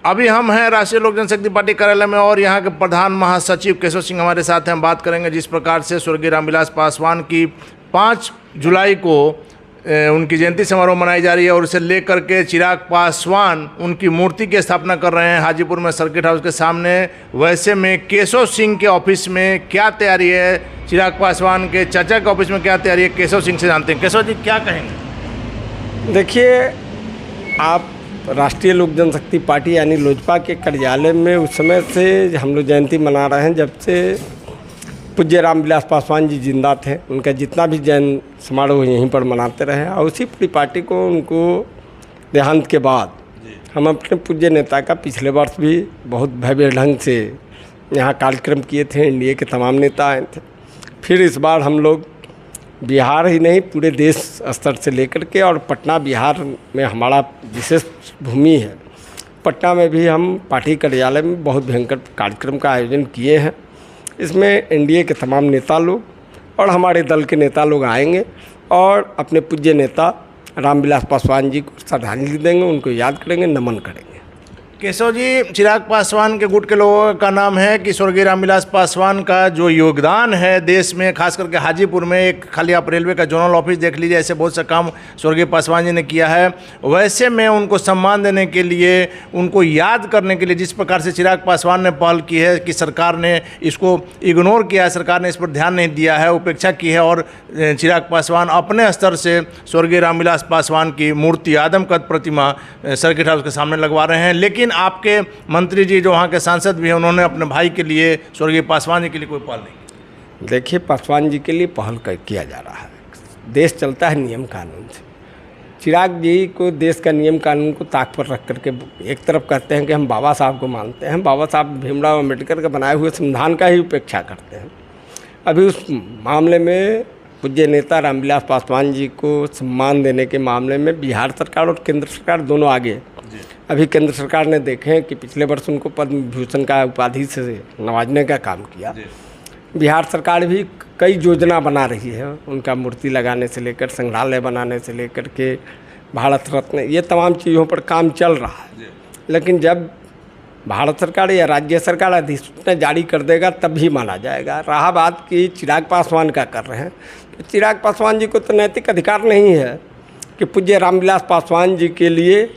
अभी हम हैं राष्ट्रीय लोक जनशक्ति पार्टी कार्यालय में और यहाँ के प्रधान महासचिव केशव सिंह हमारे साथ हैं। हम बात करेंगे जिस प्रकार से स्वर्गीय रामविलास पासवान की 5 जुलाई को उनकी जयंती समारोह मनाई जा रही है और उसे लेकर के चिराग पासवान उनकी मूर्ति की स्थापना कर रहे हैं हाजीपुर में सर्किट हाउस के सामने। वैसे में केशव सिंह के ऑफिस में क्या तैयारी है, चिराग पासवान के चाचा के ऑफिस में क्या तैयारी है, केशव सिंह से जानते हैं। केशव जी क्या कहेंगे? देखिए, आप राष्ट्रीय लोक जनशक्ति पार्टी यानी लोजपा के कार्यालय में उस समय से हम लोग जयंती मना रहे हैं जब से पूज्य रामविलास पासवान जी जिंदा थे। उनका जितना भी जयंती समारोह यहीं पर मनाते रहे और उसी पूरी पार्टी को उनको देहांत के बाद हम अपने पूज्य नेता का पिछले वर्ष भी बहुत भव्य ढंग से यहाँ कार्यक्रम किए थे। एनडीए के तमाम नेता आए थे। फिर इस बार हम लोग बिहार ही नहीं पूरे देश स्तर से लेकर के, और पटना बिहार में हमारा विशेष भूमि है, पटना में भी हम पार्टी कार्यालय में बहुत भयंकर कार्यक्रम का आयोजन किए हैं। इसमें एनडीए के तमाम नेता लोग और हमारे दल के नेता लोग आएंगे और अपने पूज्य नेता रामविलास पासवान जी को श्रद्धांजलि देंगे, उनको याद करेंगे, नमन करेंगे। केशव जी, चिराग पासवान के गुट के लोगों का नाम है कि स्वर्गीय रामविलास पासवान का जो योगदान है देश में, खास करके हाजीपुर में, एक खाली आप रेलवे का जोनल ऑफिस देख लीजिए, ऐसे बहुत सा काम स्वर्गीय पासवान जी ने किया है। वैसे में उनको सम्मान देने के लिए, उनको याद करने के लिए जिस प्रकार से चिराग पासवान ने पहल की है कि सरकार ने इसको इग्नोर किया है, सरकार ने इस पर ध्यान नहीं दिया है, उपेक्षा की है, और चिराग पासवान अपने स्तर से स्वर्गीय रामविलास पासवान की मूर्ति, आदमकद प्रतिमा सर्किट हाउस के सामने लगवा रहे हैं। लेकिन आपके मंत्री जी जो वहाँ के सांसद भी हैं, उन्होंने अपने भाई के लिए, स्वर्गीय पासवान जी के लिए कोई पहल नहीं। देखिए, पासवान जी के लिए पहल किया जा रहा है। देश चलता है नियम कानून से। चिराग जी को देश का नियम कानून को ताक पर रख करके एक तरफ कहते हैं कि हम बाबा साहब को मानते हैं, बाबा साहब भीमराव अम्बेडकर के बनाए हुए संविधान का ही उपेक्षा करते हैं। अभी उस मामले में पूज्य नेता रामविलास पासवान जी को सम्मान देने के मामले में बिहार सरकार और केंद्र सरकार दोनों आगे। अभी केंद्र सरकार ने देखें कि पिछले वर्ष उनको पद्म विभूषण का उपाधि से नवाजने का काम किया। बिहार सरकार भी कई योजना बना रही है, उनका मूर्ति लगाने से लेकर, संग्रहालय बनाने से लेकर के भारत रत्न, ये तमाम चीज़ों पर काम चल रहा है। लेकिन जब भारत सरकार या राज्य सरकार अधिसूचना जारी कर देगा तब भी माना जाएगा। रहा बात कि चिराग पासवान का कर रहे हैं, तो चिराग पासवान जी को तो नैतिक अधिकार नहीं है कि पूज्य रामविलास पासवान जी के लिए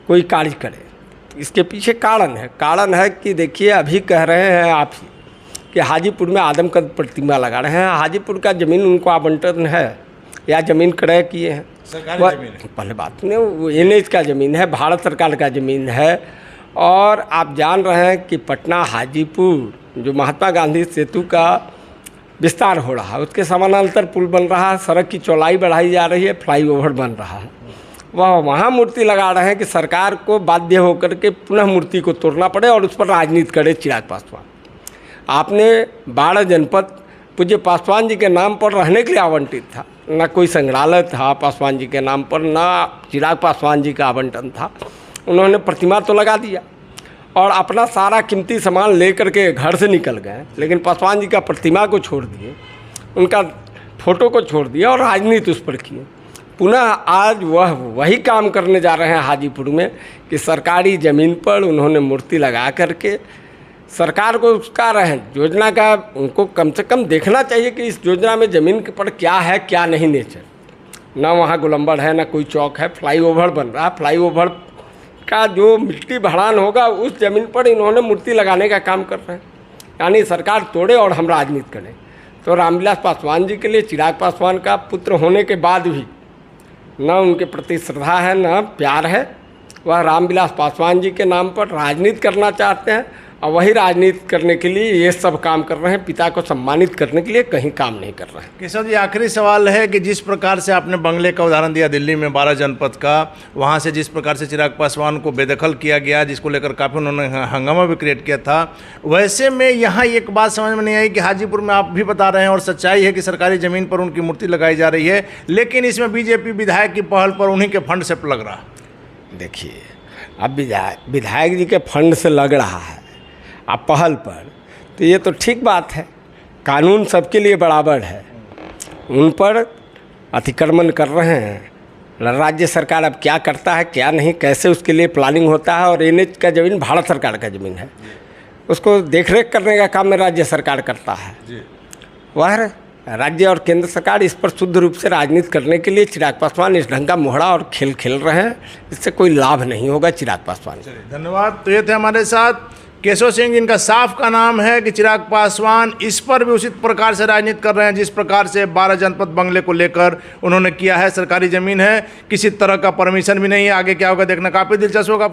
कोई कार्य करे। इसके पीछे कारण है कि देखिए, अभी कह रहे हैं आप ही कि हाजीपुर में आदमकद प्रतिमा लगा रहे हैं। हाजीपुर का ज़मीन उनको आवंटन है या ज़मीन क्रय किए हैं? सरकारी ज़मीन है। पहले बात नहीं, वो एनएच का ज़मीन है, भारत सरकार का ज़मीन है। और आप जान रहे हैं कि पटना हाजीपुर जो महात्मा गांधी सेतु का विस्तार हो रहा है, उसके समानांतर पुल बन रहा है, सड़क की चौड़ाई बढ़ाई जा रही है, फ्लाईओवर बन रहा है। वह वहाँ मूर्ति लगा रहे हैं कि सरकार को बाध्य होकर के पुनः मूर्ति को तोड़ना पड़े और उस पर राजनीति करे चिराग पासवान। आपने 12 जनपद पूज्य पासवान जी के नाम पर रहने के लिए आवंटित था, ना कोई संग्रहालय था पासवान जी के नाम पर, ना चिराग पासवान जी का आवंटन था। उन्होंने प्रतिमा तो लगा दिया और अपना सारा कीमती सामान लेकर के घर से निकल गए, लेकिन पासवान जी का प्रतिमा को छोड़ दिए, उनका फोटो को छोड़ दिया और राजनीति उस पर किए। पुनः आज वह वही काम करने जा रहे हैं हाजीपुर में कि सरकारी ज़मीन पर उन्होंने मूर्ति लगा करके सरकार को उसका योजना का उनको कम से कम देखना चाहिए कि इस योजना में ज़मीन के पर क्या है क्या नहीं नेचर। ना वहाँ गोलंबर है, ना कोई चौक है, फ्लाईओवर बन रहा है। फ्लाईओवर का जो मिट्टी भरान होगा उस ज़मीन पर इन्होंने मूर्ति लगाने का काम कर रहे हैं। यानी सरकार तोड़े और हम राजनीति करें। तो रामविलास पासवान जी के लिए चिराग पासवान का पुत्र होने के बाद भी न उनके प्रति श्रद्धा है, न प्यार है। वह रामविलास पासवान जी के नाम पर राजनीति करना चाहते हैं और वही राजनीति करने के लिए ये सब काम कर रहे हैं। पिता को सम्मानित करने के लिए कहीं काम नहीं कर रहे हैं। केशव जी, आखिरी सवाल है कि जिस प्रकार से आपने बंगले का उदाहरण दिया दिल्ली में 12 जनपद का, वहाँ से जिस प्रकार से चिराग पासवान को बेदखल किया गया, जिसको लेकर काफ़ी उन्होंने हंगामा भी क्रिएट किया था, वैसे में यहाँ एक बात समझ में नहीं आई कि हाजीपुर में आप भी बता रहे हैं और सच्चाई है कि सरकारी ज़मीन पर उनकी मूर्ति लगाई जा रही है, लेकिन इसमें बीजेपी विधायक की पहल पर उन्हीं के फंड से लग रहा है। देखिए, अब विधायक जी के फंड से लग रहा है आप पहल पर, तो ये तो ठीक बात है। कानून सबके लिए बराबर है उन पर अतिक्रमण कर रहे हैं। राज्य सरकार अब क्या करता है क्या नहीं, कैसे उसके लिए प्लानिंग होता है। और एनएच का ज़मीन भारत सरकार का ज़मीन है, उसको देखरेख करने का काम में राज्य सरकार करता है। वह राज्य और केंद्र सरकार इस पर शुद्ध रूप से राजनीति करने के लिए चिराग पासवान इस ढंग का मोहरा और खेल खेल रहे हैं। इससे कोई लाभ नहीं होगा चिराग पासवान को। धन्यवाद। तो ये थे हमारे साथ केशव सिंह, जिनका साफ का नाम है कि चिराग पासवान इस पर भी उसी प्रकार से राजनीति कर रहे हैं जिस प्रकार से 12 जनपद बंगले को लेकर उन्होंने किया है। सरकारी ज़मीन है, किसी तरह का परमिशन भी नहीं है। आगे क्या होगा देखना काफ़ी दिलचस्प होगा।